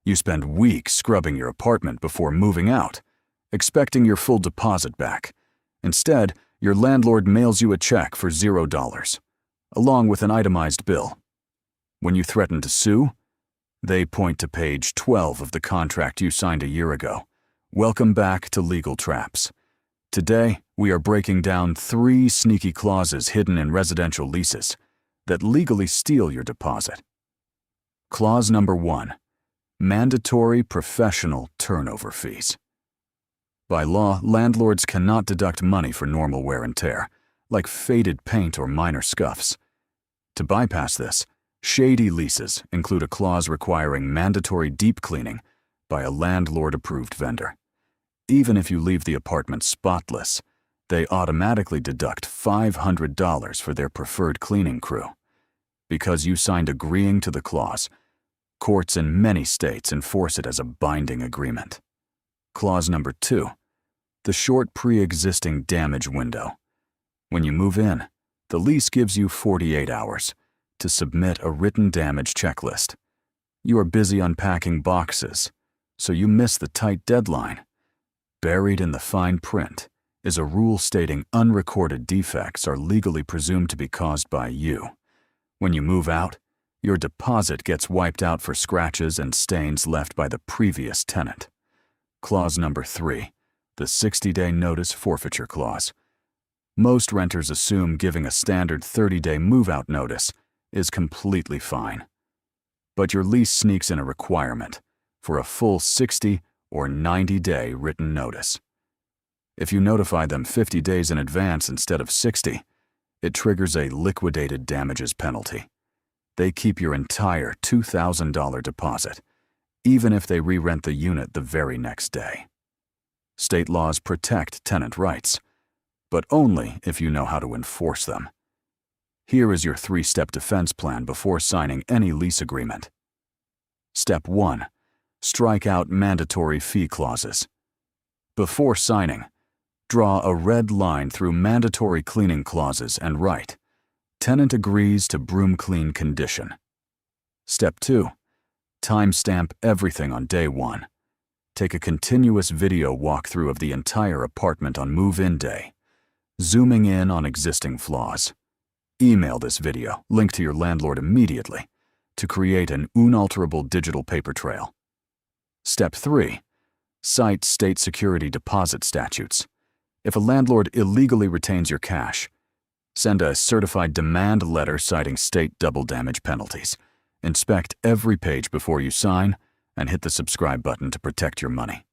You spend weeks scrubbing your apartment before moving out, expecting your full deposit back. Instead, your landlord mails you a check for $0, along with an itemized bill. When you threaten to sue, they point to page 12 of the contract you signed a year ago. Welcome back to Legal Traps. Today, we are breaking down 3 sneaky clauses hidden in residential leases that legally steal your deposit. Clause number 1. Mandatory professional turnover fees. By law, landlords cannot deduct money for normal wear and tear, like faded paint or minor scuffs. To bypass this, shady leases include a clause requiring mandatory deep cleaning by a landlord-approved vendor. Even if you leave the apartment spotless, they automatically deduct $500 for their preferred cleaning crew. Because you signed agreeing to the clause, courts in many states enforce it as a binding agreement. Clause number 2. The short pre-existing damage window. When you move in, the lease gives you 48 hours to submit a written damage checklist. You are busy unpacking boxes, so you miss the tight deadline. Buried in the fine print is a rule stating unrecorded defects are legally presumed to be caused by you. When you move out, your deposit gets wiped out for scratches and stains left by the previous tenant. Clause number 3, the 60-day notice forfeiture clause. Most renters assume giving a standard 30-day move-out notice is completely fine. But your lease sneaks in a requirement for a full 60 or 90-day written notice. If you notify them 50 days in advance instead of 60, it triggers a liquidated damages penalty. They keep your entire $2,000 deposit, even if they re-rent the unit the very next day. State laws protect tenant rights, but only if you know how to enforce them. Here is your 3-step defense plan before signing any lease agreement. Step 1. Strike out mandatory fee clauses. Before signing, draw a red line through mandatory cleaning clauses and write, "Tenant agrees to broom clean condition." Step 2. Timestamp everything on day 1. Take a continuous video walkthrough of the entire apartment on move-in day, zooming in on existing flaws. Email this video, link to your landlord immediately, to create an unalterable digital paper trail. Step 3. Cite state security deposit statutes. If a landlord illegally retains your cash, send a certified demand letter citing state double damage penalties. Inspect every page before you sign, and hit the subscribe button to protect your money.